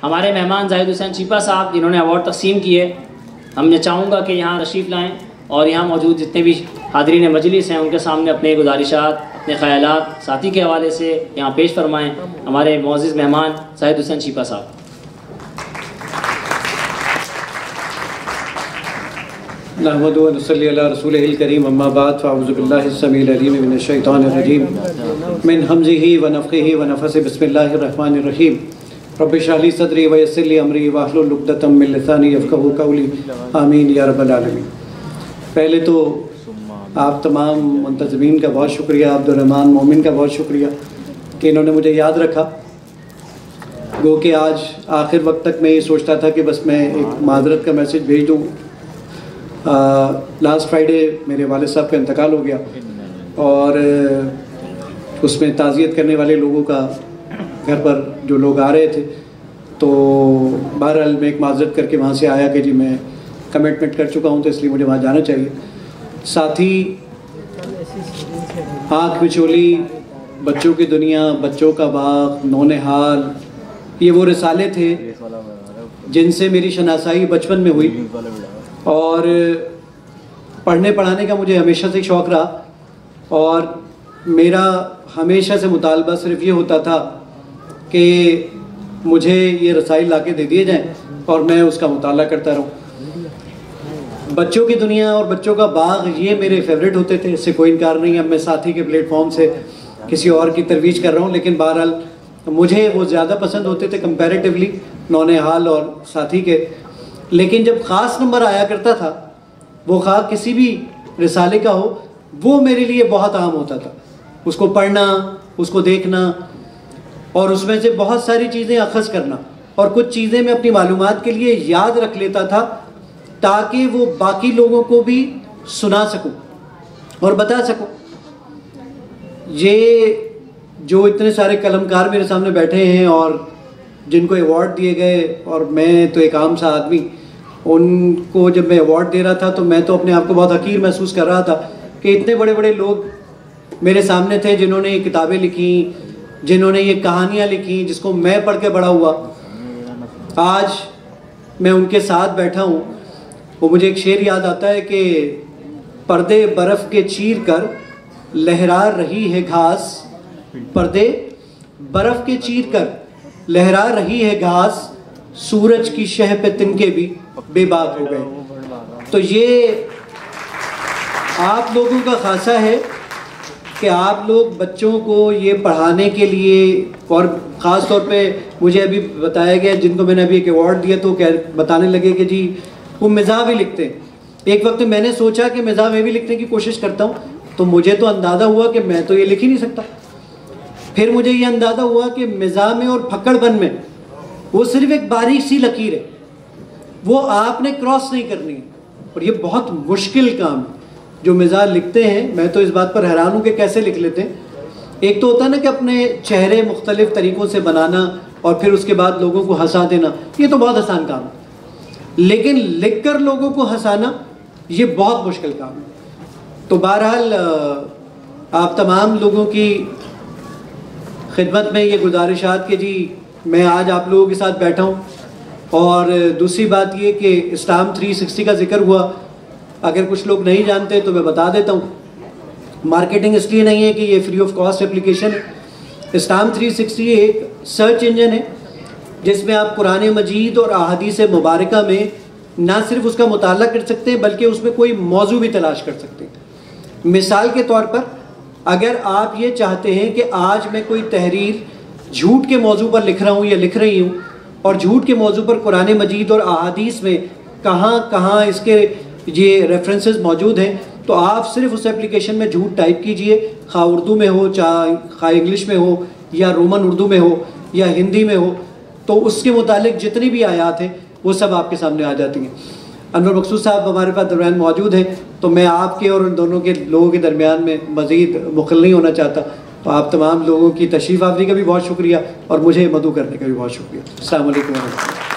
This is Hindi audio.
हमारे मेहमान जाहिद हुसैन चीपा साहब जिन्होंने अवार्ड तकसीम किए, हमने चाहूँगा कि यहाँ तशरीफ़ लाएँ और यहाँ मौजूद जितने भी हाज़रीन मजलिस हैं उनके सामने अपने गुजारिशात, अपने ख़यालात साथी के हवाले से यहाँ पेश फरमाएँ। हमारे मुअज़्ज़िज़ मेहमान जाहिद हुसैन चीपा साहब। नहमदु व नसल्ली अला रसूलिहिल करीम, अम्मा बाद, फ़अऊज़ु बिल्लाहि स्समीइल अलीम मिनश शैतानिर रजीम, मिन हम्ज़िही व नफ़्ख़िही व नफ़्सिही, बिस्मिल्लाहिर रहमानिर रहीम। रब्बि इश्रह ली सदरी व यस्सिर ली अमरी वहलुल उक़दतम मिन लिसानी यफ़क़हू क़ौली, आमीन या रब्बल आलमीन। पहले तो आप तमाम मुंतज़मीन का बहुत शुक्रिया, अब्दुर्रहमान मोमिन का बहुत शुक्रिया कि इन्होंने मुझे याद रखा। गो कि आज आखिर वक्त तक मैं ये सोचता था कि बस मैं एक माज़रत का मैसेज भेज दूँ। लास्ट फ्राइडे मेरे वालिद साहब का इंतकाल हो गया और उसमें ताज़ियत करने वाले लोगों का घर पर जो लोग आ रहे थे, तो बहरहाल मैं एक माज़रत करके वहाँ से आया कि जी मैं कमिटमेंट कर चुका हूँ तो इसलिए मुझे वहाँ जाना चाहिए। साथ ही आँख मिचोली, बच्चों की दुनिया, बच्चों का बाग, नौनिहाल, ये वो रिसाले थे जिनसे मेरी शनासाई बचपन में हुई और पढ़ने पढ़ाने का मुझे हमेशा से शौक़ रहा और मेरा हमेशा से मुतालबा सिर्फ ये होता था कि मुझे ये रसाइल लाके दे दिए जाएं और मैं उसका मुताला करता रहूं। बच्चों की दुनिया और बच्चों का बाग ये मेरे फेवरेट होते थे, इससे कोई इनकार नहीं। अब मैं साथी के प्लेटफॉर्म से किसी और की तरवीज कर रहा हूँ, लेकिन बहरहाल मुझे वो ज़्यादा पसंद होते थे कंपैरेटिवली नौनिहाल और साथी के। लेकिन जब ख़ास नंबर आया करता था, वो खा किसी भी रिसाले का हो, वो मेरे लिए बहुत अहम होता था। उसको पढ़ना, उसको देखना और उसमें से बहुत सारी चीज़ें अख़ज़ करना और कुछ चीज़ें मैं अपनी मालूमात के लिए याद रख लेता था ताकि वो बाकी लोगों को भी सुना सकूं और बता सकूं। ये जो इतने सारे कलमकार मेरे सामने बैठे हैं और जिनको अवार्ड दिए गए, और मैं तो एक आम सा आदमी, उनको जब मैं अवार्ड दे रहा था तो मैं तो अपने आप को बहुत हकीर महसूस कर रहा था कि इतने बड़े बड़े लोग मेरे सामने थे जिन्होंने ये किताबें लिखी, जिन्होंने ये कहानियाँ लिखी जिसको मैं पढ़ के बड़ा हुआ। आज मैं उनके साथ बैठा हूँ। वो मुझे एक शेर याद आता है कि पर्दे बर्फ़ के चीर कर लहरा रही है घास, पर्दे बर्फ़ के चीर कर लहरा रही है घास, सूरज की शह पे तिनके भी बेबाक हो गए। तो ये आप लोगों का खासा है कि आप लोग बच्चों को ये पढ़ाने के लिए, और ख़ास तौर पे मुझे अभी बताया गया, जिनको मैंने अभी एक अवार्ड दिया तो बताने लगे कि जी वो मिज़ाह भी लिखते हैं। एक वक्त मैंने सोचा कि मिज़ाह में भी लिखने की कोशिश करता हूँ, तो मुझे तो अंदाज़ा हुआ कि मैं तो ये लिख ही नहीं सकता। फिर मुझे ये अंदाज़ा हुआ कि मिज़ाह में और फक्कड़पन में वो सिर्फ एक बारीक सी लकीर है, वो आपने क्रॉस नहीं करनी है और ये बहुत मुश्किल काम है। जो मिज़ाह लिखते हैं, मैं तो इस बात पर हैरान हूँ कि कैसे लिख लेते हैं। एक तो होता है ना कि अपने चेहरे मुख्तलिफ़ तरीक़ों से बनाना और फिर उसके बाद लोगों को हंसा देना, ये तो बहुत आसान काम है, लेकिन लिख कर लोगों को हंसाना ये बहुत मुश्किल काम है। तो बहरहाल आप तमाम लोगों की खिदमत में ये गुजारिशात कि जी मैं आज आप लोगों के साथ बैठा हूँ। और दूसरी बात ये कि इस्लाम 360 का जिक्र हुआ, अगर कुछ लोग नहीं जानते तो मैं बता देता हूँ। मार्केटिंग इसलिए नहीं है कि ये फ्री ऑफ कॉस्ट एप्लीकेशन है। इस्लाम 360 एक सर्च इंजन है जिसमें आप कुरान मजीद और अहादीस मुबारका में ना सिर्फ उसका मुताला कर सकते हैं बल्कि उसमें कोई मौजू भी तलाश कर सकते हैं। मिसाल के तौर पर अगर आप ये चाहते हैं कि आज मैं कोई तहरीर झूठ के मौजू पर लिख रहा हूँ या लिख रही हूँ और झूठ के मौजू पर कुरान मजीद और अहादीस में कहाँ कहाँ इसके ये रेफरेंसेस मौजूद हैं, तो आप सिर्फ उस एप्लीकेशन में झूठ टाइप कीजिए, खा उर्दू में हो, खा इंग्लिश में हो, या रोमन उर्दू में हो, या हिंदी में हो, तो उसके मुतालिक जितनी भी आयात हैं वो सब आपके सामने आ जाती हैं। अनवर मकसूद साहब हमारे पास दरमियान मौजूद हैं, तो मैं आपके और उन दोनों के लोगों के दरमियान में मज़ीद मुखल नहीं होना चाहता। तो आप तमाम लोगों की तशरीफ़ आवरी का भी बहुत शुक्रिया और मुझे मदऊ करने का भी बहुत शुक्रिया। अस्सलाम वालेकुम।